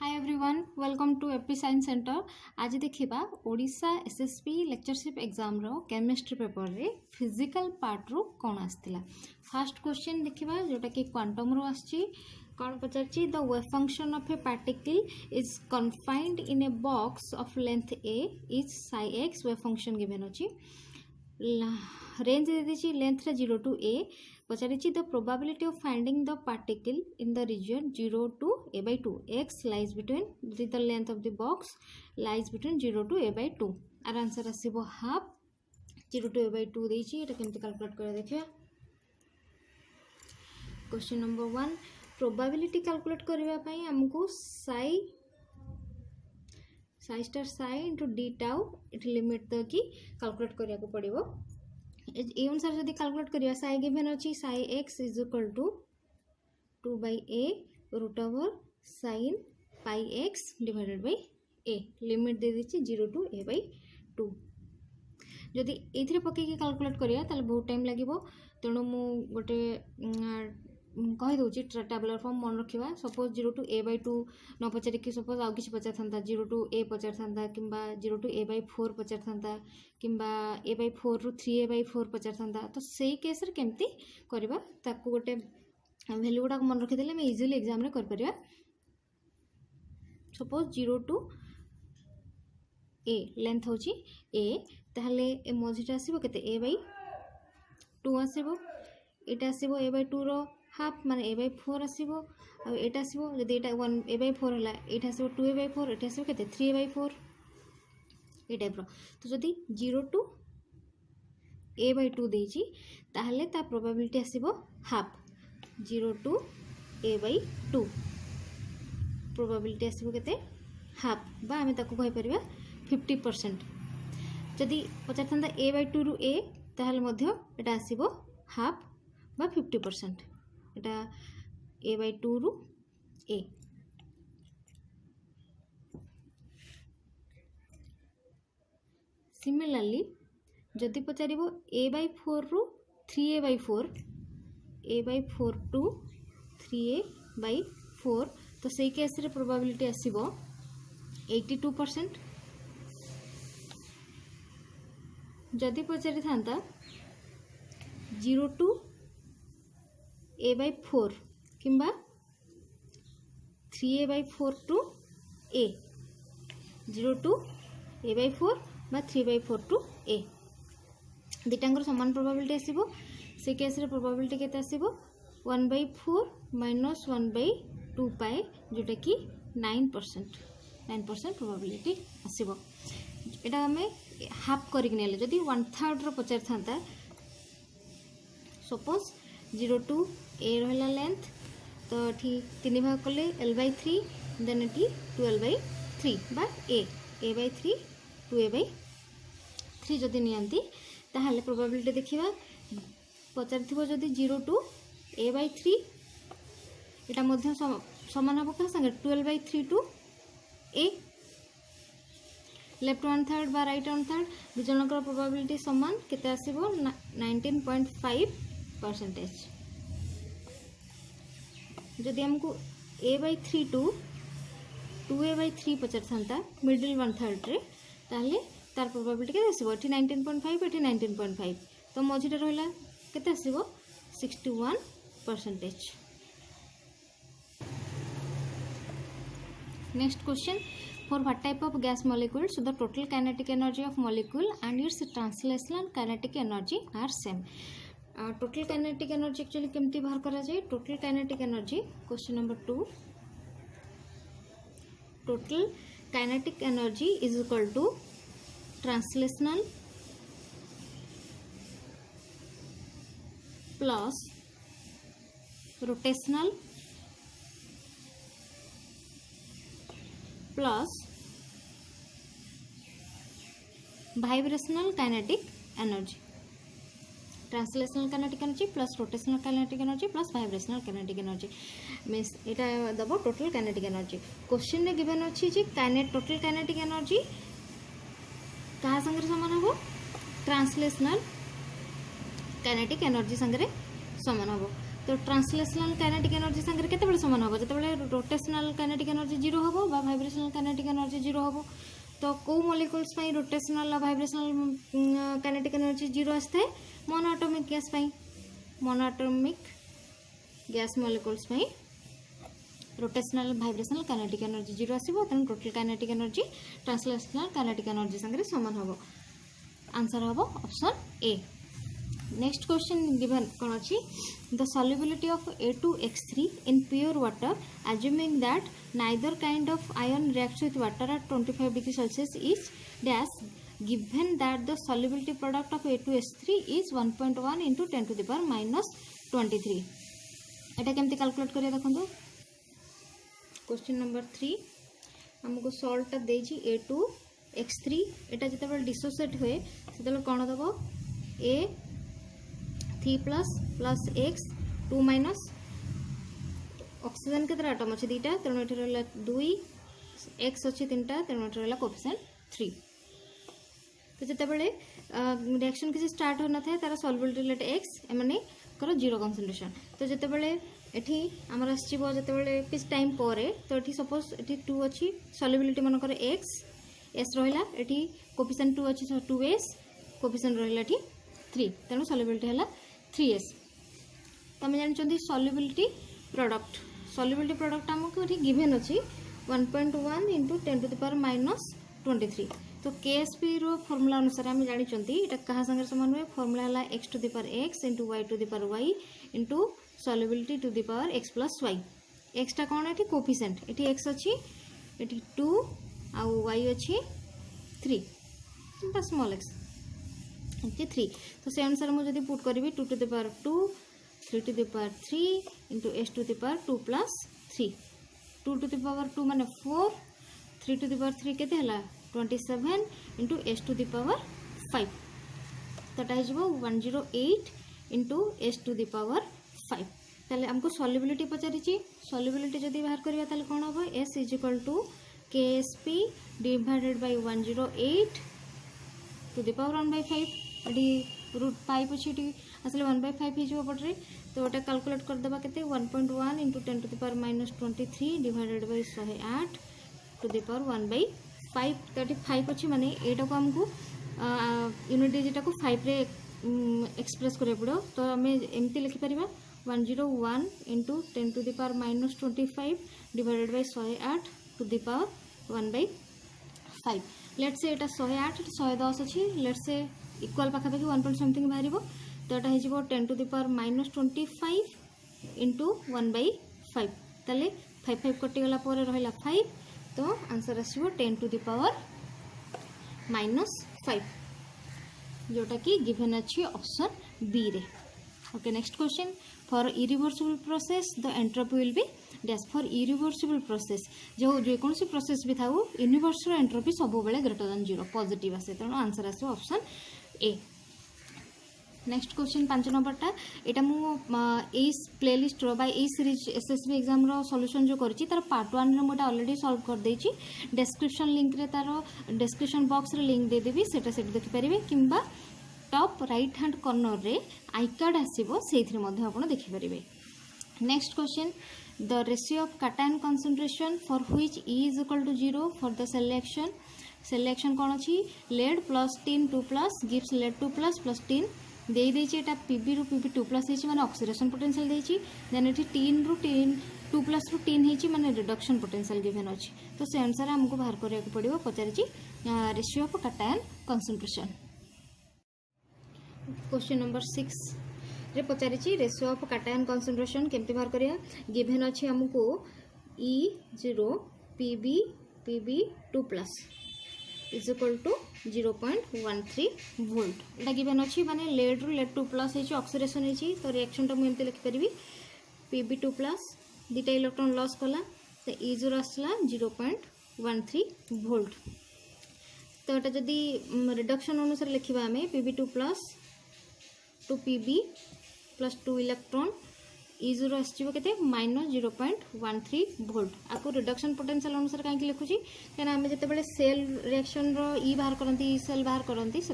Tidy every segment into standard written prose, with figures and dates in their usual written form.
Hi everyone welcome to AP science centre. आज देखा Odisha SSP lectureship exam रो chemistry paper रे फिजिकल पार्ट रो कौन आसला। फर्स्ट क्वेश्चन देखा जोटा कि क्वांटम रो आछि। कौन पचारछि the wave function of a particle is confined in a box of length A is psi X wave function given अछि। रेंज दे दीची लेंथ रे 0 to a पचारिछि the probability of finding the particle in the region 0 to a/2 x lies between the length of the box lies between 0 to a/2। आर answer आसीबो half 0 to a/2 देछि। एटा केमति calculate करे देखिया। Question number 1 probability calculate करबा पई हमको Sai star Sai into D tau ये limit तो कि कैलकुलेट करिया को पड़िबो। ए अनुसार जदि कैलकुलेट करिया साई गिवन अछि psi X is equal to 2/a root over sine pi X divided by a। Limit दे दिछि 0 to a/2। जदि एथिरे पके के कैलकुलेट करिया ताले बहुत टाइम लागिबो, तेणु मु गोटे कहि दउछि टेबुलर फॉर्म मन रखिबा। सपोज 0 to a/2 न पचारि कि सपोज आउ किछि पचार थांता 0 to a पचार थांता किंबा 0 to a/4 पचार थांता किंबा a/4 रु 3a/4 पचार थांता। तो सेही केस रे केमति करबा ताकू गोटे वैल्यू गुडा मन रखि देले मैं इजीली एग्जाम रे कर परिबा। सपोज 0 to a लेंथ होछि a ताहले ए मझिटा आसीबो केते a/2 आसीबो। एटा आसीबो a/2 रो हाफ माने a/4 आसीबो। आ एटा आसीबो जदि एटा 1 a/4 हला एटा आसीबो 2a/4 एटा आसीबो केते 3a/4 ए टाइप रो। तो जदि 0 to a/2 देछि ताहले ता प्रोबेबिलिटी आसीबो हाफ 0 to a/2 प्रोबेबिलिटी आसीबो केते हाफ बा हमें ताको कहि परिबा 50%। जदि पचार थांदा a/2 रु a ताहले मध्य एटा आसीबो हाफ बा 50%। एटा a/2 रु a। सिमिलरली जदि पचारिबो a/4 रु 3a/4 a/4 टू 3a/4 तो सेही केस रे प्रोबेबिलिटी आसीबो 82%। जदि पचारि थांता 0 to a/4 किंबा 3a/4 to a 0 to a/4 बा 3/4 टू a दिटांगर समान प्रोबेबिलिटी आसीबो। से केस रे प्रोबेबिलिटी केते आसीबो 1/4 माइनस 1/2 पाए जोटा कि 9% प्रोबेबिलिटी आसीबो। एटा हमें हाफ करिक नेले जदि 1/3 रो पचार थांता सपोज 0 to a रहला लेंथ तो ठीक 3 भाग कले l/3 देन एटी 12/3 बा a/3 2a/3 जदि नियंती ताहले प्रोबेबिलिटी देखिबा पचार थिबो जदि 0 to a/3 एटा मध्य समान हबो का संगे 12/3 टू a लेफ्ट 1/3 बा राइट 1/3 दुजनकर प्रोबेबिलिटी समान केते आसीबो 19.5%। जदि हमको a/3 to 2a/3 Pachar थांता middle 1/3 रे ताहले तार प्रोबेबिलिटी केते आसीबो 19.5 19.5 तो मझिटा रहला केते आसीबो 61%। Next question for what type of gas molecules so the total kinetic energy of molecule and its translational kinetic energy are same। total kinetic energy actually केमती बाहर करा जाए। total kinetic energy question number 2 total kinetic energy is equal to translational plus rotational plus vibrational kinetic energy। Translational kinetic energy plus rotational kinetic energy plus vibrational kinetic energy means एटा दबो total kinetic energy. Question रे given अछि जे total kinetic energy कहा संगे समान हबो translational kinetic energy संगे समान हबो। तो तो ट्रांसलेशनल काइनेटिक एनर्जी संगे केते सामान हम जो रोटेशनल काइनेटिक एनर्जी जीरो हम वाइब्रेशनल काइनेटिक एनर्जी जीरो हम तो कौ molecules rotational vibrational kinetic energy zero आसता है monoatomic gas monoatomic gas molecules rotational vibrational kinetic energy zero आसो तेणु total kinetic energy translational kinetic energy संगे सामान हम आंसर हम option A. Next question given कौन अच्छी the solubility of A2X3 in pure water assuming that neither kind of ion reacts with water at 25 degrees Celsius is dash given that the solubility product of A2H3 is 1.1 into 10 to the power minus 23 एटा केमती calculate करिया देखंतु question number 3 हमको salt देजी A2X3 एटा जतबे dissociate हुए सेतबे कोन दबो A 3 plus X 2 minus oxygen केतरा atom अछि दीटा तेणु एठी रहला 2 X अछि तीनटा तेणु एठी रहला कोएफिशिएंट 3 तो जतबे रिएक्शन किसी स्टार्ट हो न थाए तार सॉल्युबिलिटी लेट X एमाने कर जीरो कंसंट्रेशन तो जतबे एठी हमर आसीबो जतबे किस टाइम परे तो एठी सपोज एठी 2 अछि सॉल्युबिलिटी मन कर X S रहला एठी कोएफिशिएंट 2 अछि 2S कोएफिशिएंट रहला एठी 3 तेणु सॉल्युबिलिटी हला 3S तमें जानते सॉल्युबिलिटी प्रोडक्ट आमको ये गिवन अच्छी 1.1 into 10 to the power minus 23 तो KSP रो फॉर्मूला अनुसार आम जानते यहाँ क्या संगे सामान हुए फॉर्मूला है x to the power x into y to the power y into solubility to the power x plus y x टा कौन है कोएफिशिएंट ये x अच्छी ये 2 आउ y अच्छी 3 स्मॉल x 3 तो से अनुसार मुझे पुट करी 2 to the power 2 3 to the power 3 into s to the power 2 plus 3 2 to the power 2 माने 4 3 टू द पावर 3 केते हला 27 into s to the power 5 तटा है जबो 108 into s to the power 5 ताले हमको सॉल्युबिलिटी पचारिची सॉल्युबिलिटी जदी बाहर करिया ताले कोन होबो s KSP divided by 108 to the power 1/5 एडी रूट 5 अछि आसले 1/5 हे जो पटरे तो ओटा कैलकुलेट कर देबा केते 1.1 into 10 to the power minus 23 divided by 108 to the power 1/5 35 अछि माने एटा को हमको यूनिट डिजिट को 5 रे एक्सप्रेस करे पड़ो तो हमें एमती लिखि परिबा 101 into 10 to the power minus 25 divided by 108 to the power 1/5 लेट से एटा 108 110 अछि लेट से इक्वल पाखापाखि 1 पॉइंट समथिंग बाहर तो यहाँ हो 10 to the power minus 25 into 1/5 ताले 5 कटिगला रहा 5 तो आंसर आसो 10 टू द पावर माइनस 5 जोटा कि गिवन अच्छी ऑप्शन बी रे। Okay next question for irreversible process the entropy will be dash for irreversible process जो कौन सी प्रोसेस भी था यूनिवर्सल एंट्रोपी सब बेले ग्रेटर देन 0 पॉजिटिव आसे तेणु आंसर आसो ऑप्शन ए। नेक्स्ट क्वेश्चन 5 नंबरटा यहाँ मुझे प्लेलिस्ट रो बाय सीरीज SSB एग्जाम रो सॉल्यूशन जो करछि तार पार्ट 1 रे मोटा ऑलरेडी सॉल्व कर देछि डिस्क्रिप्शन लिंक रे तार डिस्क्रिप्शन बॉक्स रे लिंक दे देबी सेटा सेट देखि परिबे किंबा टॉप राइट हैंड कॉर्नर रे आई कार्ड आसीबो सेथिरे मध्ये आपण देखि परिबे। Next question the ratio of cation concentration for which E is equal to 0 for the selection कौन अच्छी lead plus tin 2 plus gives lead 2 plus plus tin दे देटा PB रु पीबी 2 प्लस होती माने ऑक्सीडेशन पोटेंशियल देछि देन एठी tin रु टिन 2 प्लस रु टिन होती माने रिडक्शन पोटेंशियल गिवन अछि तो से अनुसार हमको बाहर करिया पड़िबो पचारिछि ratio of cation concentration. Question number 6 रे पचारिछि रेशियो ऑफ कैटायन कंसंट्रेशन केमति बाहर करिया गिवन अछि हमको E0 PB 2 plus is equal to 0.13 volt एटा गिवन अच्छी माने लेड रु लेड 2 प्लस है ऑक्सीडेशन है तो रिएक्शन टा मुझे लिखिपारि Pb2 प्लस दुटा इलेक्ट्रॉन लॉस कला तो E0 आसला 0.13 वोल्ट तो यहाँ जदि रिडक्शन अनुसार लिखा आम Pb2 plus two Pb plus 2 electron E0 आसो के -0.13 वोल्ट। आपको रिडक्शन पोटेंशियल अनुसार कहीं लिखुची कहीं आम जिते सेल रिएक्शन इ बाहर करती सेल बाहर करती से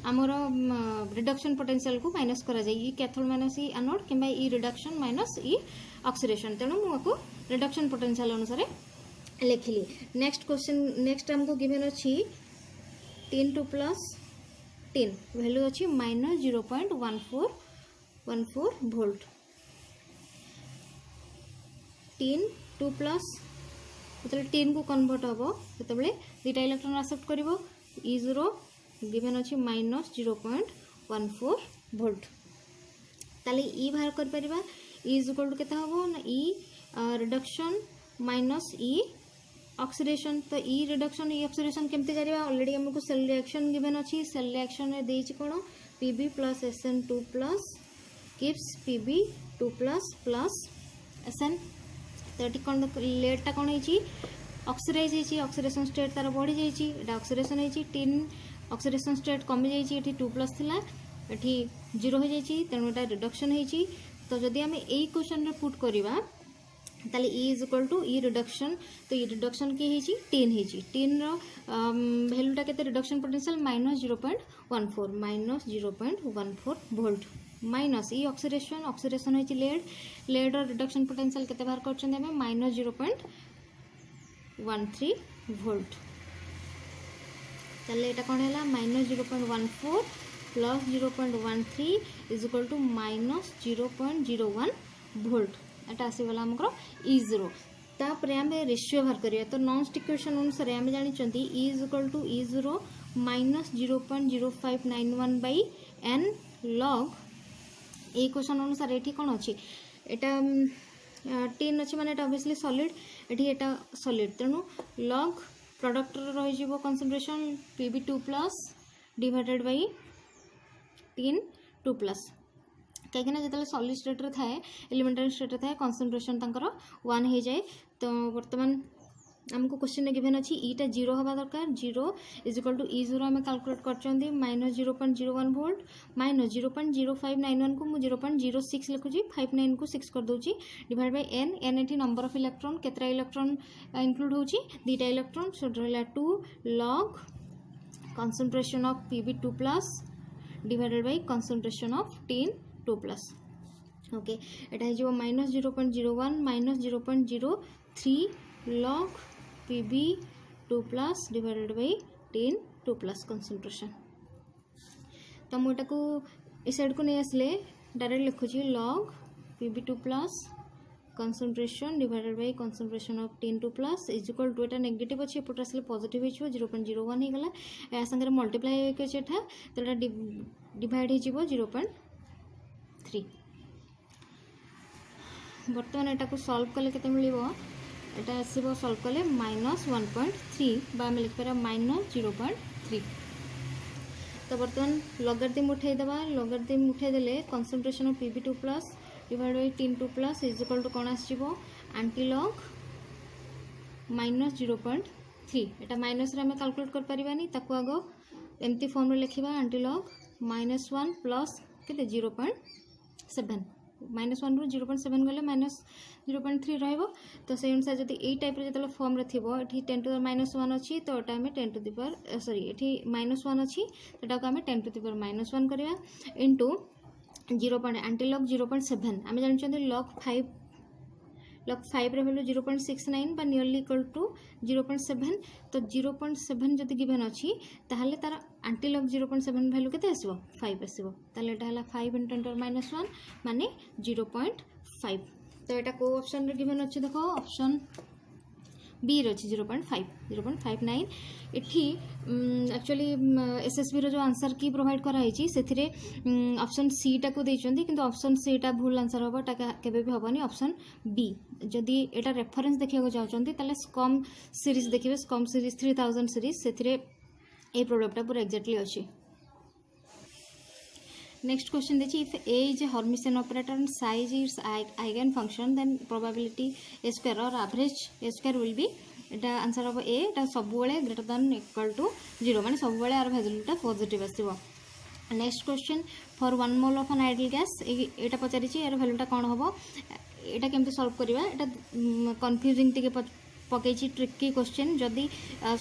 आमर रिडक्शन पोटेंशियल को माइनस कर कैथोड माइनस इ एनोड कि इ रिडक्शन माइनस इ ऑक्सीडेशन। तेणु मुझे रिडक्शन पोटेंशियल अनुसार लिखिली। नेक्स्ट क्वेश्चन नेक्स्ट आमको गिवन अच्छी 10 2 प्लस 10 वैल्यू अच्छी -0.14 वोल्ट। 10 2 प्लस जो 10 को कन्वर्ट हम जो दुटा इलेक्ट्रॉन एक्सेप्ट कर E0 गिवन अच्छी -0.14 वोल्ट। ताले E बाहर कर परिबा E इज इक्वल टू केता हबो ना E reduction minus E oxidation. तो E रिडक्शन E ऑक्सीडेशन केमते जानिबा ऑलरेडी हमको सेल रिएक्शन गिवन अछि। सेल रिएक्शन रे देछि कोन Pb plus SN2 plus gives Pb2 plus SN। तो ये कौन लेटटा कौन है ऑक्सीडाइज है ऑक्सीडेशन स्टेट तार बढ़ी जाइए एटा ऑक्सीडेशन है 10 ऑक्सीडेशन स्टेट कमी जाइए 2 प्लस थिला एठी 0 हो जाइए तेणु एटा रिडक्शन है। तो जदि आम यही क्वेश्चन रे पुट करवा ताले E is equal to E reduction. तो E रिडक्शन के 10 है 10 वैल्यूटा के reduction potential -0.14 volt minus E oxidation oxidation है लेड रिडक्शन पोटेंशियल केते बाहर करछन हमें -0.13 वोल्ट। ताले एटा कोन हैला -0.14 plus 0.13 is equal to -0.01 volt. एटा आसीगला हमको E0। तापर आम रेशियो बाहर करिया। तो नॉन इक्वेशन अनुसार आम जानी E is equal to E0 -0.0591 by n log ए क्वेश्चन अनुसार ये कौन अच्छी एटा 10 अच्छी माने ऑब्वियसली सॉलिड एटा सॉलिड तेणु log प्रोडक्ट रही concentration Pb2 plus divided by 10 2 plus कहीं जो सॉलिड स्टेट रे थाए एलिमेंटरी स्टेट रे थाए कंसंट्रेशन तंकर 1 हो जाए। तो वर्तमान हमको क्वेश्चन गिवन अच्छी ईटा 0 हवा दरकार 0 इज इक्वल टू E0 आम कैलकुलेट कर -0.01 वोल्ट -0.0591 को 0.06 लिखुची 59 को 6 कर दूची डिवाइड बाय n n एटी नंबर ऑफ इलेक्ट्रॉन केतरा इलेक्ट्रॉन इंक्लूड होची दुटा इलेक्ट्रॉन सो रहला 2 log concentration of Pb2 plus divided by concentration of 10 2 plus. Okay एटा हो -0.01 -0.03 log Pb2 plus divided by 10 2 plus concentration. तो मुझे को इस साइड को नहीं आसले डायरेक्ट लिखुची log Pb2 plus concentration divided by concentration of 10 2 plus is equal to Etah negative अच्छे एपटे आसले पॉजिटिव हो 0.01 हो गला या संगे मल्टीप्लाई होके एटा तो एटा डिवाइड हो 0.3। बर्तमान एटा को सॉल्व कले केते मिलिबो एटा आसीबो सॉल्व कले -1.3 बा हम लिख पारा -0.3। तो बर्तमान लॉगरिथम उठाई देबा लॉगरिथम उठाई देले concentration of Pb2 plus divide by 10 2 plus is equal to कोन आसीबो एंटी लॉग -0.3 एटा माइनस रे हम कैलकुलेट कर परिबानी ताको आगो एम्ति फॉर्म रे लिखिबा एंटी लॉग -1 प्लस केते 0.7 -1 रू 0.7 गले -0.3 रहिबो। तो से अनुसार जदि ए टाइप रे जतले फॉर्म रे थिबो एठी 10 टू द -1 अछि तो एटा हमें 10 टू द पावर सॉरी एठी -1 अछि एटा को हमें 10 टू द पावर -1 करिया इनटू 0. एंटी लॉग 0.7 आम जानते log 5 रे वैल्यू 0.69 बा नियरली इक्वल टू 0.7। तो 0.7 जदि गिवन अच्छी ताहले तार एंटी लॉग 0.7 वैल्यू केते आसीबो 5 आसीबो ताहले एटा हला 5 × 10⁻1 माने 0.5। तो एटा को ऑप्शन रे गिवन अच्छी देखो ऑप्शन बी रे अच्छी 0.59 एठी एक्चुअली एसएसबी रो जो आंसर की प्रोवाइड करा हिची सेथिरे ऑप्शन सी टा को देचंदी किंतु ऑप्शन सी टा भूल आंसर होबा टा केबे भी होबनी ऑप्शन बी। जदि एटा रेफरेंस देखिया को जाउचंदी ताले स्कम सीरीज देखिबे स्कम सीरीज 3000 सीरीज सेथिरे ए प्रोडक्ट पूरा एक्जेक्टली अच्छी। नेक्स्ट क्वेश्चन देखिए if A is a Hermitian operator and psi is its eigen function then probability A square or average A square will be Etah answer हम ए सब greater than equal to 0 माने सब यार वैल्यूटा positive आसीबो। Next question for 1 mole of an ideal gas एटा पचारि यार भैल्यूटा कौन हम एटा केमती सॉल्व करवा एटा कन्फ्यूजिंग टिके पकई ट्रिकी क्वेश्चन जदि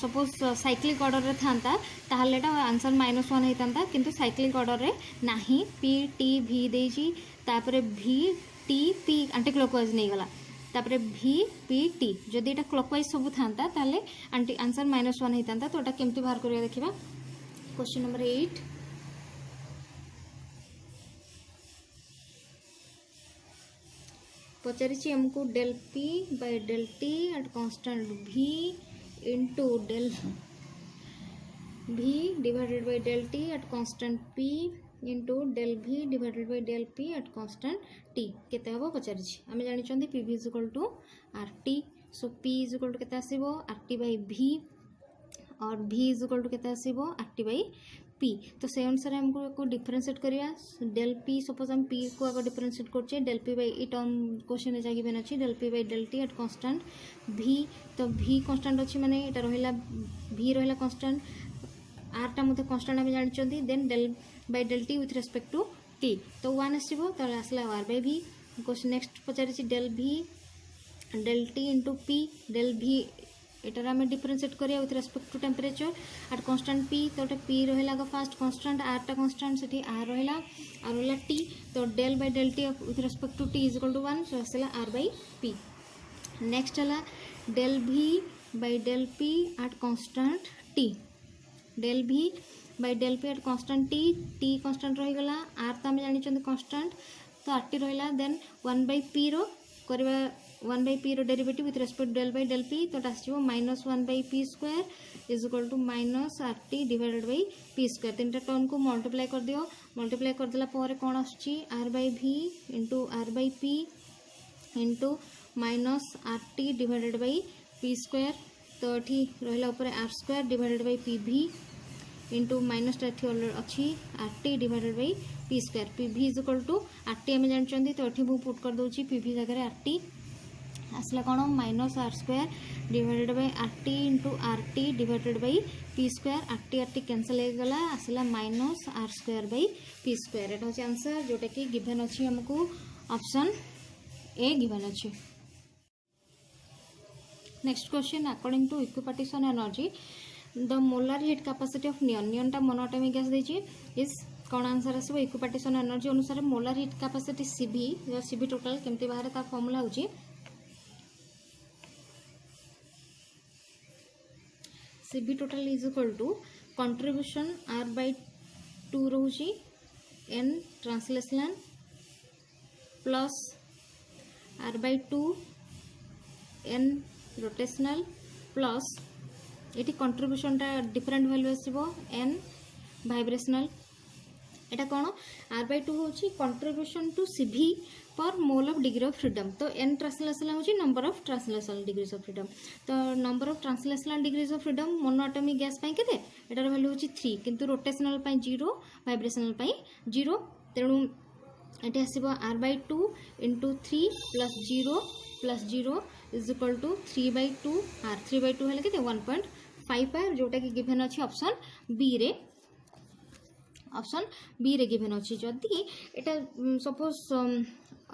सपोज साइक्लिक ऑर्डर रे था ताहले एटा आंसर -1 होता किंतु साइक्लिक ऑर्डर रे नाही पी टी भी देजी तापरे भी टी पी आंटी क्लॉकवाइज नहीं गला तापरे भी पी टी जदि एटा क्लॉकवाइज सब था ताहले आंटी आंसर -1 होता तो एटा केमती बाहर करवा देखिबा क्वेश्चन नंबर 8 पचारि आमको del P by del T at constant V into del V divided by del T at constant P into del V divided by del P at constant T केते हबो पचारि आम जानी P V is equal to R T so P is equal to केते आसीबो R T bye भी और भी इज इक्वल टू केते आसीबो आर टी बाय पी तो से अनुसार हमको डिफरेंशिएट करिया डेल पी सपोज हम पी को आगे डिफरेंशिएट करछे del P by E term question जागी बेन अछि del P by del T at constant भी तो भी कांस्टेंट अछि माने एटा रहिला भी रहिला कांस्टेंट आर टा मते कांस्टेंट हम जानिचंती then del by del T with respect to T तो 1 आसीबो तो आसला R by V question next पचारिछि del V del T into P del V एटार आम डिफरेंशिएट करिया with respect to temperature at constant P तो पी रहिला फर्स्ट कांस्टेंट आर टा कांस्टेंट सेठी आर रहिला टी तो del by del T with respect to T is equal to 1 सो आसला आर बाय पी नेक्स्ट हला del V by del P at constant T del V by del P at constant T constant रही गला R तो आम जानी constant तो R T रहिला then 1 by P रो करबा 1 by p रो derivative with respect del by del P तो आसो -1 by p square is equal to minus R T divided by P square 3टा टर्म को मल्टीप्लाई कर दियो मल्टीप्लाई कर देला पर कोन आछि R by V into R by P into minus R T divided by P square तो एठी रहिला ऊपर R square divided by P V into minus एठी अछि R T divided by P square P V is equal to R T हम जानचंदी तो एठी मु पुट कर दोची पी भी जगह आर टी आसला कौन minus R square divided by R T into R T divided by P square R T cancel हो गला आसला minus R square by P square एटा होची आंसर जोटा कि गिवन अछि हमको ऑप्शन ए गिवन अछि next question according to equipartition energy the molar heat capacity of neon टा मोनोटॉमिक गैस देछि इज कौन आंसर आसो इक्विपार्टीशन एनर्जी अनुसार मोलर हीट कैपेसिटी सीबी जो सीबी टोटल केमती बाहर ता फॉर्मूला होची CB total is equal to contribution R by 2 रोची N translational plus R by 2 N rotational plus ये contribution टा different value आसीबो N vibrational एटा कौन R by 2 होची contribution to CV per mole of degree of freedom तो n translational होची number of translational degrees of freedom तो number of translational degrees of freedom monatomic gas पई केते एटार value होची 3 किंतु रोटेशनल पई 0 वाइब्रेशनल पई 0 तेणु eighty आसीबो r by 2 into 3 plus 0 is equal to 3 by 2 r 3 by 2 हेले केते 1.5 जोटा कि गिवन अछि ऑप्शन बी रे ऑप्शन बी रे गिवन अछि जदी एटा सपोज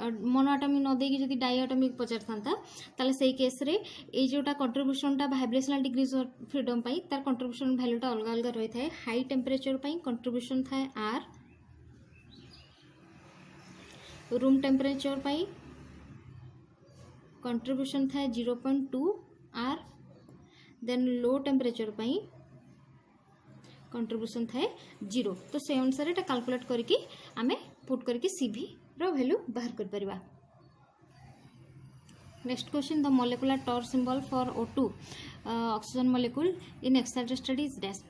मोनोटॉमिक न देकी जदी डायटॉमिक पचार थांता ताले सेही केस रे ए जोटा कंट्रीब्यूशन टा वाइब्रेशनल डिग्रीज ऑफ फ्रीडम पाई तार कंट्रीब्यूशन वैल्यू टा अलग अलग रही थाए हाई टेम्परेचर पाई कंट्रीब्यूशन थाए आर रूम टेम्परेचर पाई कंट्रीब्यूशन थाए 0.2 आर देन लो टेम्परेचर पाई कंट्रीब्यूशन थाए 0 तो से अनुसार एटा कैलकुलेट करके आमे पुट करके सीवी रो वैल्यू बाहर कर परिबा next question the molecular term symbol for O2 oxygen molecule in excited state is dash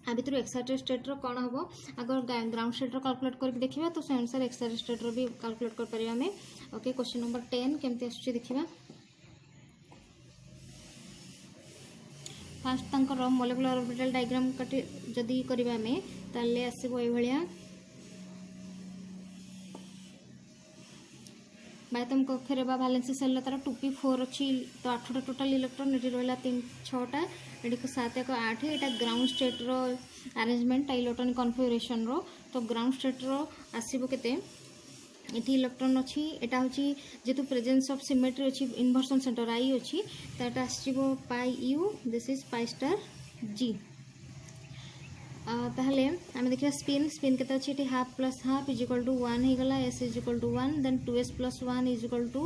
आ भितर एक्साइटेड स्टेट रो कोन हबो अगर ग्राउंड स्टेट रो कैलकुलेट करके देखिबा तो से अनुसार एक्साइटेड स्टेट रो भी कैलकुलेट कर परिबा हमें ओके क्वेश्चन नंबर 10 केमते आछी देखिबा फास्ट तंकर मोलेकुलर ऑर्बिटल डायग्राम कटि जदी करबा हमें ताले आसीबो ए भलिया बाह्यतम कक्षरे बा भालेंसी सेल तार 2p4 अच्छी तो 8टा टोटाल इलेक्ट्रॉन ये रहा 6टा ये 7 1 8 यहाँ ग्राउंड स्टेट रो अरेंजमेंट इलेक्ट्रॉनिक कन्फिगरेशन रो तो ग्राउंड स्टेट रो आसीबो केते ये इलेक्ट्रॉन अच्छी यहाँ हूँ जेहेतु प्रेजेंस ऑफ सिमेट्री अच्छी इनवर्सन सेंटर आई अच्छी तो यहाँ आसो pi U this is pi star G ताहले आम देखा स्पिन स्पिन के अच्छे half plus half is equal to 1 हो गला S is equal to 1 then 2s plus 1 is equal to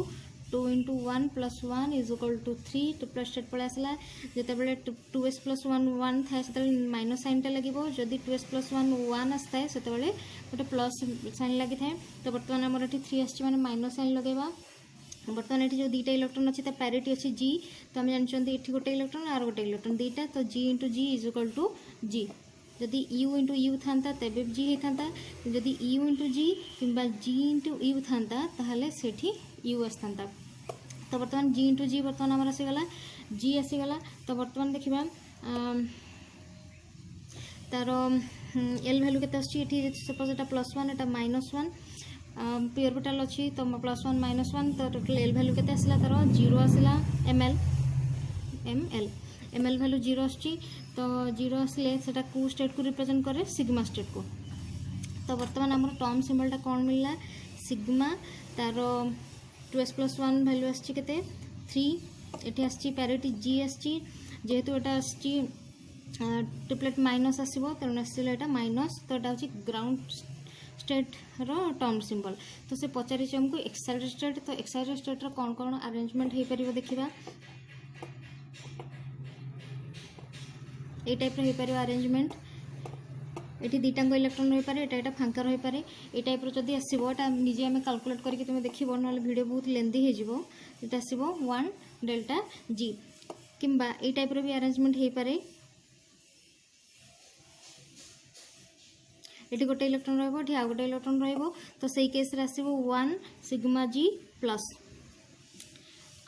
2 into 1 plus 1 is equal to 3 तो प्लस स्टेट पड़े आसला जिते 2s प्लस 1 1 थाए से माइनस साइनटा लगे जदि 2s प्लस 1 1 आसता से गोटे प्लस साइन लगी था तो बर्तमान आमर ये 3 आसने माइनस साइन लगेगा बर्तमान ये जो दुईटा इलेक्ट्रॉन अच्छी पैरिटी अच्छी जी तो आम जानते ये गोटे इलेक्ट्रॉन आर गोटे इलेक्ट्रॉन दुईटा तो G into G is equal to G जदि यू इंटू यू था तेरे जी होता जदि यू इंटू जी कि जी इंटू यू था ताहले सेठी यू आसता तो बर्तमान जी इंटू जी बर्तमान आमर आसीगला जी आसीगला तो बर्तमान देखा तार एल भैल्यू के सपोज यहाँ प्लस 1 यहाँ माइनस 1 पी ऑर्बिटल अच्छी तो प्लस 1 माइनस 1 तो टोटल एल भैल्यू के आसला तार 0 आसला एम एल भैल्यू 0 आसी तो 0 आसले से स्टेट को रिप्रेजेंट करे सिग्मा स्टेट को तो बर्तमान आम टर्म सिंबलटा कौन मिलला सिग्मा तार 2s प्लस 1 भैल्यू आसी के 3 ये आसी पैरिटी जी आसी जेहेतु यहाँ आसी ट्रिपलेट माइनस आसो तेणु आसला यहाँ माइनस तो यहाँ हूँ ग्राउंड स्टेट रो टर्म सिंबल तो से पचारि आमको एक्साइटेड स्टेट तो एक्साइटेड स्टेट रो कौन कौन अरेंजमेंट हो पार देखा ये टाइप हो पार अरेंजमेंट ये दुईटाक इलेक्ट्रॉन रही पारे यहाँ फांका रही पारे ये टाइप जब आसो यहाँ निजे आम कैलकुलेट करके तुम देख ना वीडियो बहुत लेंदी हो आसो 1 डेल्टा जी किंबा ये टाइप भी अरेंजमेंट हो पारे ये गोटे इलेक्ट्रॉन रही आउ गोटे इलेक्ट्रॉन तो सही केस आसो 1 सिग्मा जी प्लस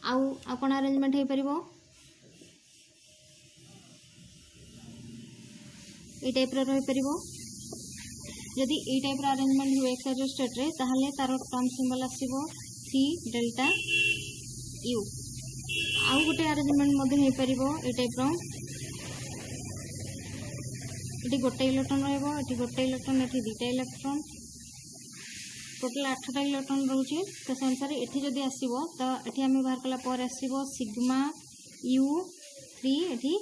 आउ कौन अरेंजमेंट हो पार ये टाइप रही पार जदि ये टाइप अरेंजमेंट हुए एक्साइटेड स्टेट रे ताहले तार टर्म सिंबल आसो 3 डेल्टा यू आउ गोटे अरेंजमेंट हो पार ये टाइप ये गोटे इलेक्ट्रॉन रही गोटे इलेक्ट्रॉन ये दुईटा इलेक्ट्रॉन टोटाल 8टा इलेक्ट्रॉन रोचे तो से अनुसार ये जदि आसो तो ये आम बाहर कलापर आसो सिग्मा यू 3 ये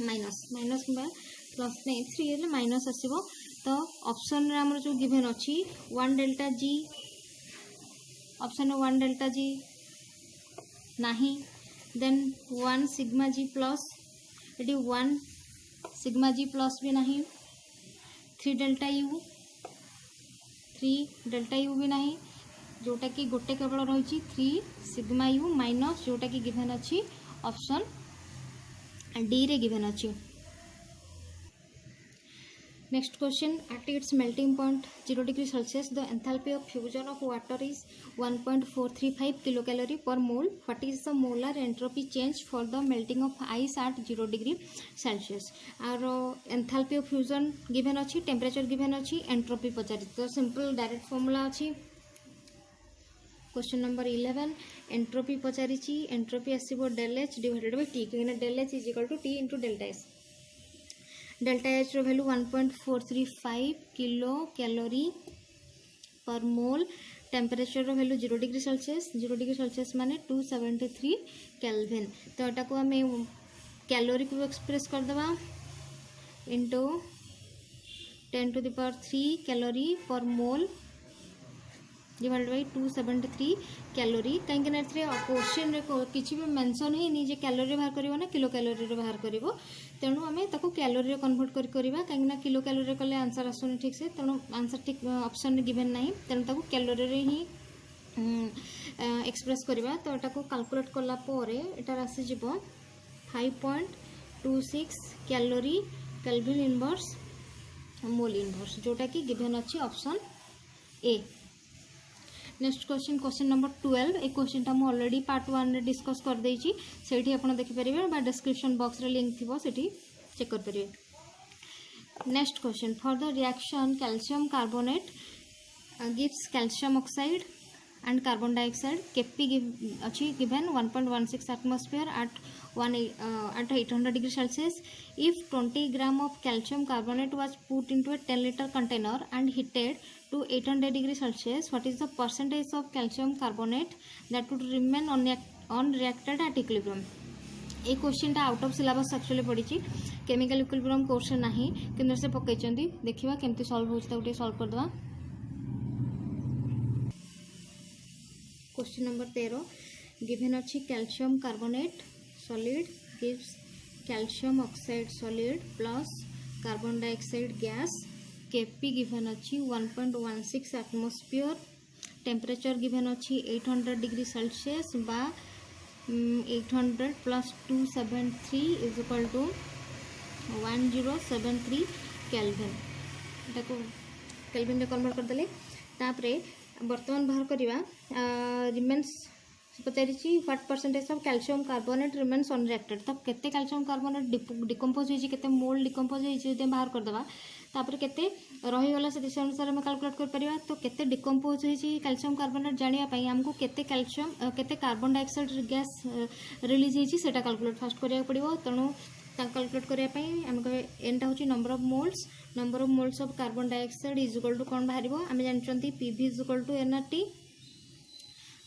माइनस माइनस कि प्लस नहीं 3 माइनस आसो तो ऑप्शन रे हमर जो गिवन अच्छी 1 delta G option 1 delta G नहीं देन 1 सिग्मा जी प्लस ये 1 सिग्मा जी प्लस भी नहीं 3 डेल्टा यू भी नहीं जोटा कि गोटे केवल रही 3 सिग्मा यू माइनस जोटा कि गिवन अच्छी ऑप्शन डी रे गिवन अच्छी next question at its melting point 0 degree Celsius the enthalpy of fusion of water is 1.435 kilocalorie per mole. What is the molar entropy change for the melting of ice at 0 degree Celsius? और enthalpy of fusion given अच्छी temperature given अच्छी entropy पचारि तो simple direct formula अच्छी question number 11 entropy पचारि entropy आसो del H divided by T कहीं del H is equal to T into delta S delta H रो value 1.435 kilo calorie per mole temperature रो value 0 degree Celsius माने 273 kelvin तो यहाँ को आम कैलोरी को एक्सप्रेस करदे into 10 to the power 3 calorie per mole divide by 273 calorie कहीं क्वेश्चन किसी भी मेंशन है जे कैलोरी बाहर करिवो ना किलो कैलोरी बाहर करिवो तेणु आम ताको कैलोरी कन्वर्ट करिबा कहीं किलो कैलोरी कले आंसर आसुनी ठीक से तेणु आंसर ठीक ऑप्शन गिवन ना तेणु ताको कैलोरी ही एक्सप्रेस करवा तो यहाँ को कैलकुलेट कला एटार आसीज 5.26 calorie kelvin inverse mole inverse जोटा कि गिवन अच्छी option A next question number 12 A question टा ऑलरेडी पार्ट 1 रे डिस्कस कर देछि सेठी आपण देखि परिबे बा डिस्क्रिप्शन बॉक्स रे लिंक थिबो सेठी चेक कर परिबे next question for the reaction calcium carbonate gives calcium oxide and carbon dioxide. Kp given 1.16 atmosphere at 800 degrees Celsius. If 20 gram of calcium carbonate was put into a 10-liter container and heated to 800 degrees Celsius, what is the percentage of calcium carbonate that would remain unreacted at equilibrium? ये question out of syllabus actually पड़ी chemical equilibrium course ना कि से पकई देखा केमती solve होती solve करदे। Question number 13 given अच्छी calcium carbonate solid gives calcium oxide solid plus carbon dioxide gas. KP given अच्छी 1.16 एटमॉस्फेयर। टेम्परेचर गिवन अच्छी 800 डिग्री सेल्सियस बा 800 plus 273 is equal to 1073 Kelvin. को केल्विन में कन्वर्ट करदे तापरे बर्तमान बाहर करवा रिमेन्स पचारि what percentage of calcium carbonate remains unreacted. तो केते कैल्शियम कार्बोनेट डिकम्पोज होइछि केते मोल डिकम्पोज होइछि जे बाहर करदवा तापर केते रहीगला से अनुसार आम कैलकुलेट कर परिबा। तो केते डिकम्पोज होइछि कैल्शियम कार्बोनेट जानिया पई हमको केते कैल्शियम केते कार्बन डाइऑक्साइड गैस रिलीज होइछि सेटा कैलकुलेट फास्ट करिया पड़िबो। तेणु कैलकुलेट करिया पई हम कहे एनटा होछि number of moles of carbon dioxide is equal to कोन बाहरिबो आमे जानचंती PV is equal to NRT.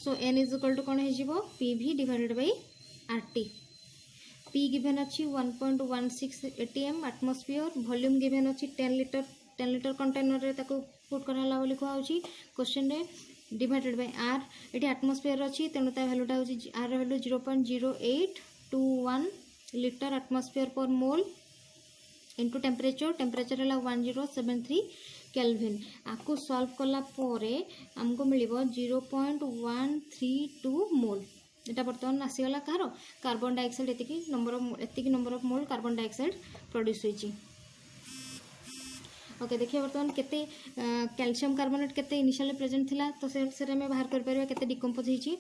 So N is equal to कौन हो PV divided by RT. P given अच्छी 1.16 एटीएम एटमॉस्फेयर। वॉल्यूम गिवन अच्छी 10 लीटर कंटेनर रे ताको पुट कराला बोली कहउची क्वेश्चन रे डिवाइडेड बाय आर। एटी एटमॉस्फेयर अच्छी तेणु ता वैल्यूटा होची आर रे वैल्यू 0.0821 लीटर एटमॉस्फेयर पर मोल इंटू टेम्परेचर है 1073 केल्विन। आपको सॉल्व कला पोरे हमको मिलिबो 0.132 मोल। एटा बर्तमान आसीगला कार कार्बन डाइऑक्साइड एतिकी number of mole carbon dioxide produce होइची। ओके देखिए बर्तमान केते कैल्शियम कार्बोनेट केते इनिशियली प्रेजेंट थिला तो से में बाहर कर परबा केते डिकम्पोज होइची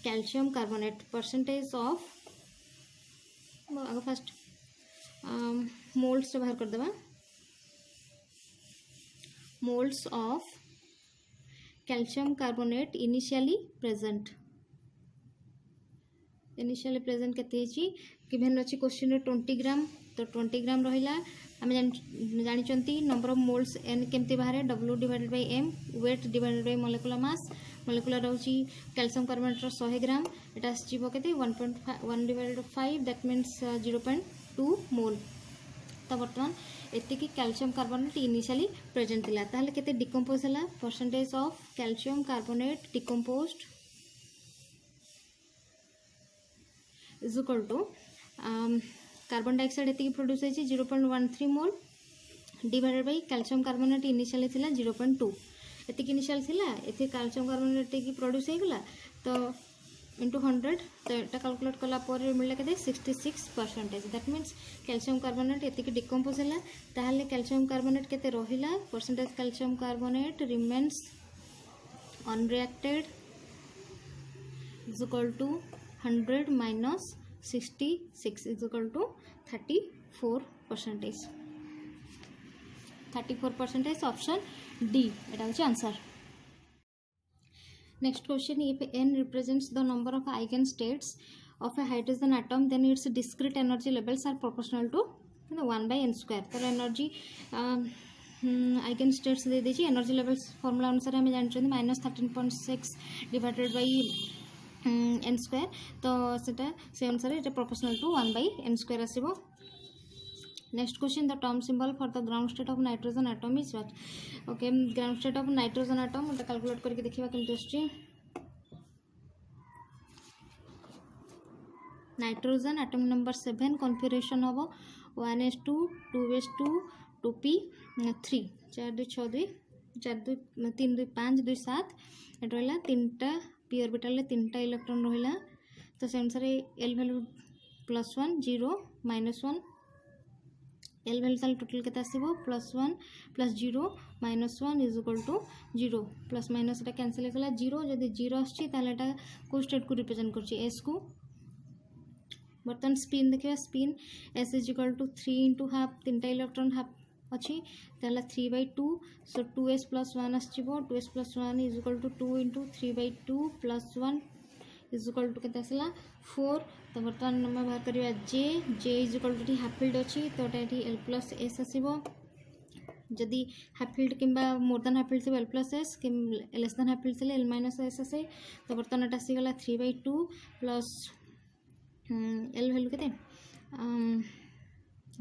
calcium carbonate percentage of first moles से बाहर कर देबा। Moles of calcium carbonate initially present केते गिवन अच्छी क्वेश्चन रे 20 ग्राम। तो 20 ग्राम रहिला आम जानी नंबर ऑफ मोल्स एन केमती बाहर डब्ल्यू divided by m weight divided by molecular mass. Molecular रोची कैल्शियम कार्बोनेट 100 ग्राम एटा आसीबो केते 1.1 डिवाइडेड 5 दैट मींस 0.2 मोल। तो बर्तमान एतिकी कैल्शियम कार्बोनेट इनिशियली प्रेजेंट थिला ताहले केते डिकम्पोज हला percentage of calcium carbonate decomposed is equal to carbon dioxide एतिकी प्रोड्यूस होइछि 0.13 mole divided by calcium carbonate initially थिला 0.2 एतिकी इनिशियल थिला एति कैल्शियम कार्बोनेट एतिकी प्रोड्यूस हे गला तो इंटू 100 तो एटा कैलकुलेट कला पर मिलला केते 66%। दैट मीन्स कैल्शियम कार्बोनेट एतिकी डिकम्पोज हला ताहले कैल्शियम कार्बोनेट केते रहिला percentage calcium carbonate remains unreacted is equal to 100 minus 66 is equal to 34%। 34% option D एटा होची answer. Next question if n represents the number of eigenstates of a hydrogen atom then its discrete energy levels are proportional to 1/n square। तो energy eigenstates दे देची energy levels formula अनुसार हम जानछन -13.6 divided by n square. तो से अनुसार ये प्रोपोर्शनल टू 1/n स्क्वायर आसीबो। Next question the term symbol for the ground state of nitrogen atom is what. Okay ground state of nitrogen atom एटा calculate करके देखिबा केमती आछी। नाइट्रोजन एटम नंबर 7 कॉन्फिगरेशन होबो 1s2 2s2 2p3 4 2 6 2 4 2 3 2 5 2 7 एटा रहला तीनटा P orbital में 3टा इलेक्ट्रॉन रहिला। तो से अनुसार एल वैल्यू +1 0 -1 एल वैल्यू ताल टोटल केते आसीबो +1 +0 -1 is equal to 0 plus minus एटा कैंसिल होगला 0 जदि 0 आछि ताले एटा को स्टेट को रिप्रेजेंट करछि एस को। बर्तन स्पिन देखिए spin S is equal to 3 × half 3टा इलेक्ट्रॉन हाफ अच्छी ताला 3/2 सो 2s + 1 आसो 2s + 1 is equal to 2 × 3/2 + 1 is equal to के 4 तो बर्तमान आम बाहर करवा जे is equal to half filled अच्छी तो एल प्लस एस आसो जदि हाफ फिल्ड कि मोर देन हाफ फिल्ड थी एल प्लस एस कि लेस देन हाफ फिल्ड थी एल माइनस एस आसे तो बर्तमान एटा आसीगला 3/2 प्लस एल भैल्यू के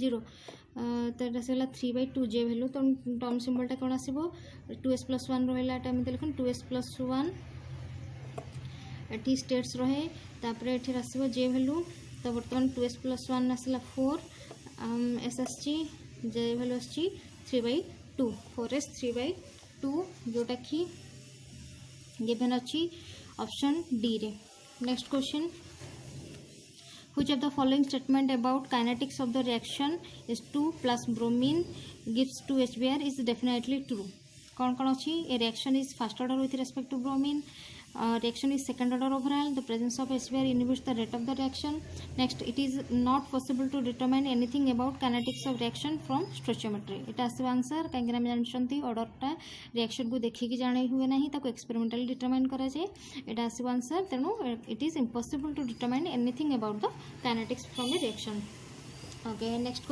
0 तो ये आसगला 3/2 जे भैल्यू तो टर्म सिम्बलटा कौन आसो 2s + 1 रहा लिखुन 2s + 1 एटी स्टेट्स रहे तापर ये आसो जे भैल्यू तो बर्तमान 2s + 1 आसला 4 एस आसी जे भैल्यू आसी 3/2 4s 3/2 जोटा कि गिवन अच्छी ऑप्शन डी रे। Next question which of the following statement about kinetics of the reaction is 2 plus bromine gives 2 HBr is definitely true कौन कौन अच्छी a reaction is first order with respect to bromine reaction is second order overall the presence of HBr inhibits the rate of the reaction next it is not possible to determine anything about kinetics of reaction from stoichiometry एटा आसो answer कहीं आम जानते ऑर्डरटा reaction को देखिकी जाने हुए ना ताको experimentally determine करा जाए एटा आसो आंसर तेणु it is impossible to determine anything about the kinetics from a reaction okay next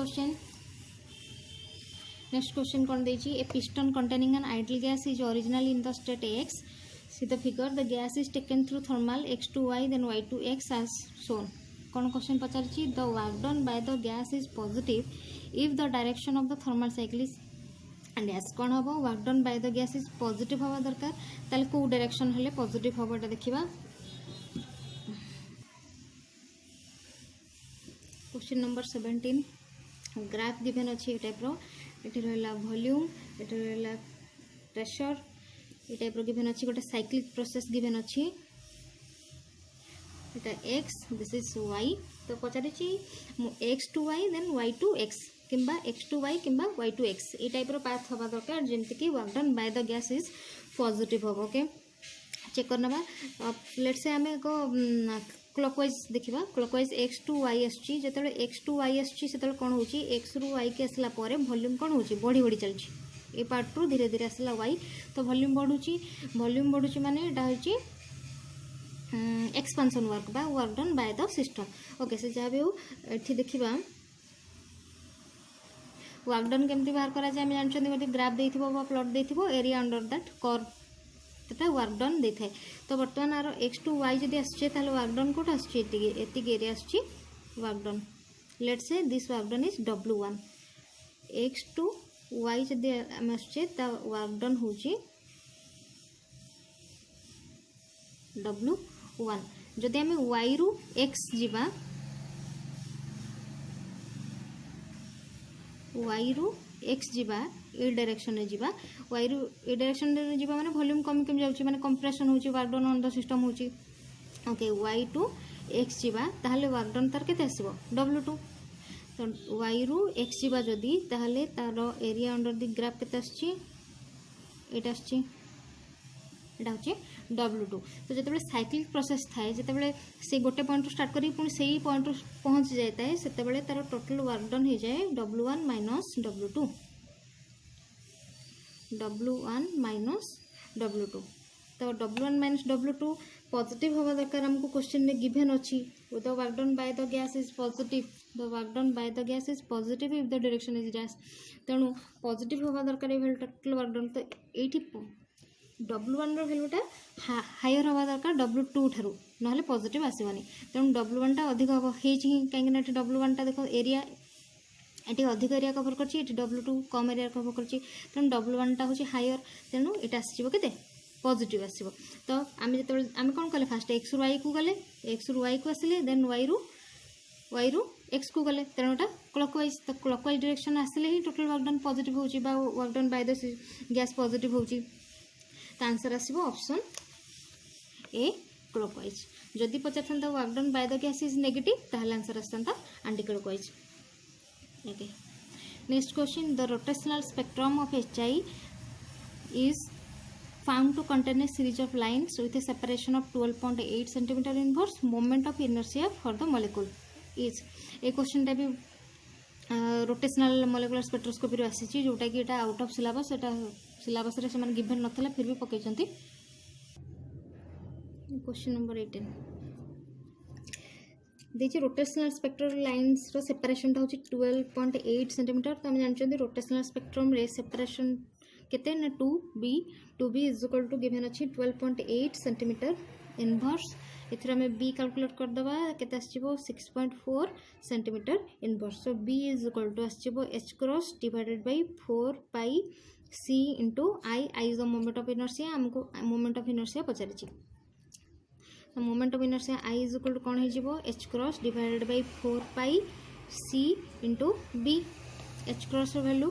question कौन देछि a piston containing an ideal gas is originally in the state X see the figure the gas is taken through thermal x to y then y to x as shown कौन question पचारछि the work done by the gas is positive if the direction of the thermal cycle is yes कौन हम work done by the gas is positive हवा दरकार ताले को direction हेले positive हवाटा देखिबा question number 17 graph given अच्छी type रो एठी रहला वॉल्यूम एठी रहला प्रेशर ये टाइप गिवन अच्छी गोटे साइक्लिक प्रोसेस गिवन अच्छी एटा एक्स दिस इज वाई तो पचारे X to Y then Y to X किंबा एक्स टू वाई किंबा वाई टू एक्स ये टाइप पाथ हवा दरकार जमती कि work done by the gas is positive हम ओके चेक करना लेट्स से आम एक क्लॉकवाइज देखा क्लॉकवाइज एक्स टू वाई आसुची जिते एक्स टू वाई आसुची से कौन हो एक्स रु वाई के आसला वॉल्यूम कौन हो बढ़ी बढ़ी चलती ए पार्ट रु धीरे धीरे आसला वाई तो वॉल्यूम बढ़ुची माने एटा होची एक्सपांशन वर्क बा work done by the system okay से जहाँ भी हो एठी देखिबा वर्क डन केमती बाहर करा जाय हम जानछन गोटे ग्राफ देथिबो बा प्लॉट देथिबो एरिया अंडर दैट कर्व तथा वर्क डन देथे तो वर्तमान आरो x टू y जदि आछे ताले वर्क डन कोट आछे एति एरिया आछे work done let's say this work done is w1 x to y जदि हम आछे ता वर्क डन होची w1 जदि हम y रु x जीवा y रु x जीवा ए डायरेक्शन रे जीवा y रु ए डायरेक्शन रे जीवा माने वॉल्यूम कम कम जाउची माने कंप्रेशन होची work done on the system होची ओके y टू x जीवा ताहले वर्क डन तार केते आसीबो w2 तो y रु x जीवा जदी ताहले तार एरिया अंडर द ग्राफ केते आछी एटा आछी एटा होची w2 तो जते साइक्लिक प्रोसेस थाए जते से गोटे पॉइंट स्टार्ट करी पुणी से पॉइंट पहुँच जाता है से तार टोटल वर्क डन हो जाए w1 माइनस w2 तो w1 माइनस w2 पॉजिटिव हवा दरकार हमको क्वेश्चन में गिवन अच्छी the work done by the gas is positive the work done by the gas is positive if the direction is gas तेणु positive हवा दरकार ये टोटल वर्क डन तो ये w1 भैल्यूटा हायर हवा दरकार w2 ठारू ना पॉजिटिव आसवानी तेणु w1 टा अधिक हम कहीं w1 टा देखो एरिया ये अधिक एरिया कवर कर w2 कम एरिया कवर कर तेणु w1 टा हूँ हायर तेणु ये आसो के पॉजिटिव आसो तो आम जो आम कौन कले फास्ट एक्स रु वाई को गले एक्स रु वाई को आसिले देन वाई रु एक्स को गले तेणु एटा क्लॉकवाइज तो क्लॉकवाइज डायरेक्शन आसिले ही टोटल वर्क डन पॉजिटिव होची बा work done by the gas positive होची तो आंसर आसो ऑप्शन ए क्लॉकवाइज जदि पचार work done by the gas is negative ताहले आंसर आसता anticlockwise okay next question the rotational spectrum of HI is found to contain a series of lines with a separation of 12.8 cm inverse moment of inertia for the molecule is a question टा भी rotational molecular spectroscopy आसी जोटा कि एटा out of syllabus Etah syllabus रे से given नथला फिर भी पकईचंती। Question number 18 देखिए रोटेशनल स्पेक्ट्रल लाइन्स रो सेपरेशन होची 12.8 सेंटीमीटर। तो हम जानछंती रोटेशनल स्पेक्ट्रम रे सेपरेशन केते ना 2b is equal to given अछि 12.8 सेंटीमीटर इनवर्स। एथरा में b कैलकुलेट कर दबा केते आछिबो 6.4 centimetre inverse. So b is equal to आछिबो h cross divided by 4 pi c into i is the moment of inertia. हमको मोमेंट ऑफ इनर्शिया पचारिछि। तो moment of inertia i is equal to कोन हे जिवो h cross divided by 4 pi c into b। h cross value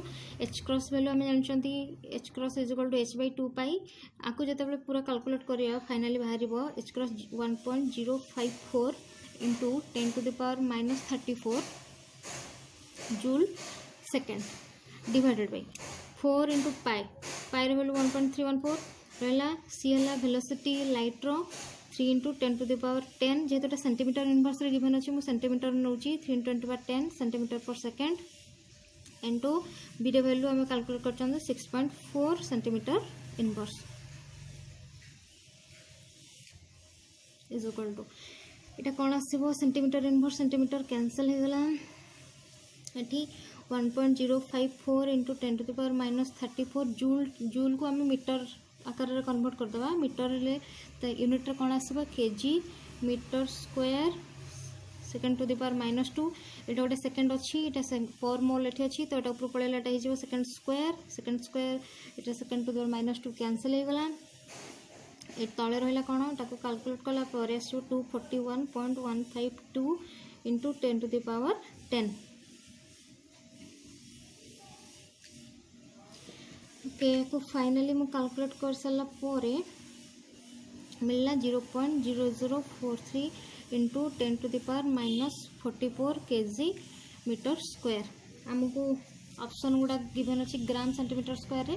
आम जानते h cross is equal to h by 2 pi. आपको जिते पूरा कैलकुलेट करिया फाइनली बाहर h cross 1.054 into 10 to the power -34 joule second divided by 4 into pi value 1.314 रहा। C है velocity light रो 3 इंटू 10 टू द पावर 10 जेहेतु सेंटीमीटर इनवर्स रे गिवन अछि मु सेंटीमीटर नौची 3 into 10 to the power 10 centimetre per second into B रे वैल्यू आम कैलकुलेट कर 6.4 centimetre inverse is equal to एटा कौन आसीबो सेंटीमीटर इनवर्स सेंटीमीटर कैंसल हो गला एठी 1.054 into 10 to the power -34 joule को आम मीटर आकार रे कन्वर्ट कर दबा। मीटर ले तो यूनिट रे कौन आसीबो kg metre square second to the power -2 एटा गोटे सेकेंड अच्छी एटा पर मोल एठी अच्छी तो एटा ऊपर पळेला एटा हिजो सेकेंड स्क्वायर एटा second to the power -2 cancel हो गला। ए तळे रहला कोन ताको कैलकुलेट कला पर आसो 241.152 into 10 to the power 10। Okay को फाइनली मु कैलकुलेट कर साला पोरे मिलला 0.0043 into 10 to the power -44 KG metre square. आमको ऑप्शन गुड़ा गिवन अच्छी ग्राम सेंटीमीटर स्क्वायर रे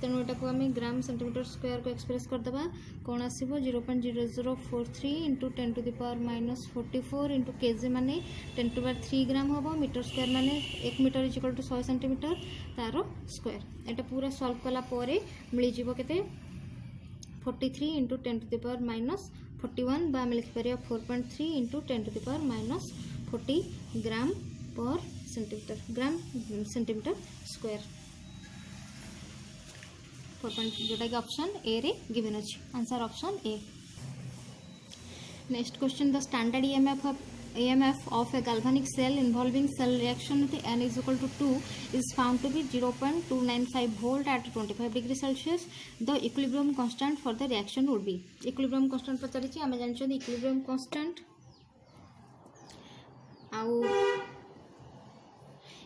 तेणु एटा को आम ग्राम सेंटीमीटर स्क्वायर को एक्सप्रेस कर दबा कौन आसीबो 0.0043 into 10 to the power -44 into KG माने 10 टू द पावर 3 ग्राम होबो मीटर स्क्वायर माने 1 metre is equal to 100 centimetre तारो स्क्वायर। एटा पूरा सॉल्व कला पोरे मिली जिवो केते 43 इंटू 10 टू द पावर -41 बा मिल परिया 4.3 इंटू 10 टू द पावर -40 ग्राम पर सेंटीमीटर स्क्वायर जोटा कि ऑप्शन ए रे गिवन अछि answer option A. Next question the standard EMF of a galvanic cell involving cell reaction with n is equal to 2 is found to be 0.295 volt at 25 degree Celsius. The equilibrium constant for the reaction would be equilibrium constant पचारिछि आमे जानछो equilibrium constant आउ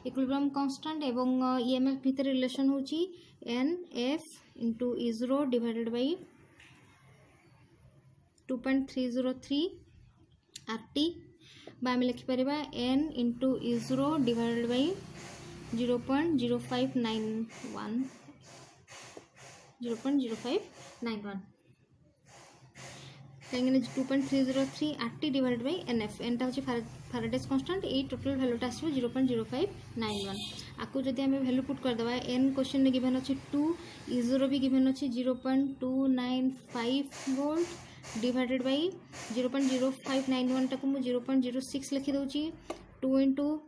equilibrium constant एवं EMF भितर relation होची NF into E0 divided by 2.303 RT बा आम लिखिपर N into E0 divided by 0.0591 कहीं 2.303 RT divided by NF एनटा होची Faraday's constant ए total वैल्यूटा आसो 0.0591 आपको जदि आम वैल्यू पुट कर दबा एन क्वेश्चन में गिवन अच्छी 2 E0 भी गिवन अच्छी 0.295 वोल्ट डिवाइडेड बाय 0.0591 टाको मु 0.06 लिखि दउची 2 इंटू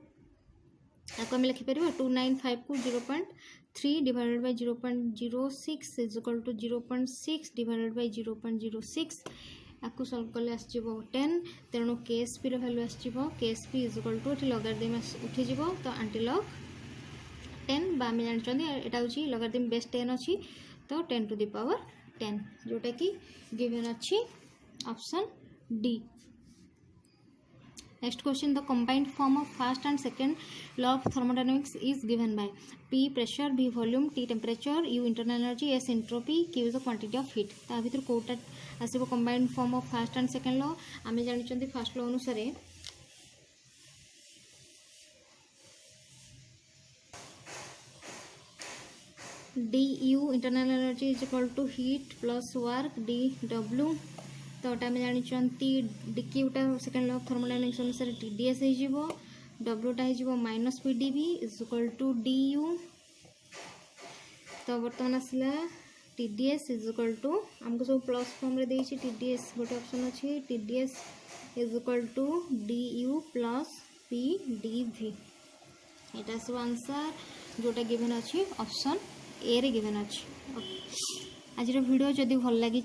आपको आम लिखिपर 295 को 0.3 divided by 0.06 is equal to 0.6 divided by 0.06 आपको सॉल्व कले आसो 10 तेणु केएसपी वैल्यू आसो KSP is equal to logarithm उठीज तो आंटी लग 10 आम जानते यहाँ हूँ लगारिदम बेस 10 अच्छी तो 10 टू द पावर 10 जोटा कि गिवन अच्छी option D. Next question the combined form of first and second law of thermodynamics is given by P pressure V volume T temperature U internal energy S entropy Q is the quantity of heat ता भीतर कोटा आसीबो combined form of first and second law आमे जानिचंती first law अनुसार du internal energy is equal to heat plus work dw तो आम जानते dqटा सेकेंड लॉ ऑफ थर्मोडायनामिक्स अनुसार TdS हो डब्ल्यूटा हो minus P D V is equal to D U. तो बर्तमान आसला T D S is equal to आमको सब प्लस फॉर्म रे देछि टी डी एस गोटे ऑप्शन अच्छी T D S is equal to D U plus P D V. यहाँ सब आंसर जोटा गिवेन अच्छी ऑप्शन ए रे गिवेन अच्छी। आज वीडियो जदि भल लगी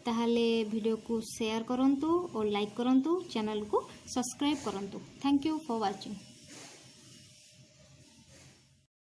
ताहले वीडियो को शेयर करंतु और लाइक करंतु, चैनल को सब्सक्राइब करंतु। Thank you for watching.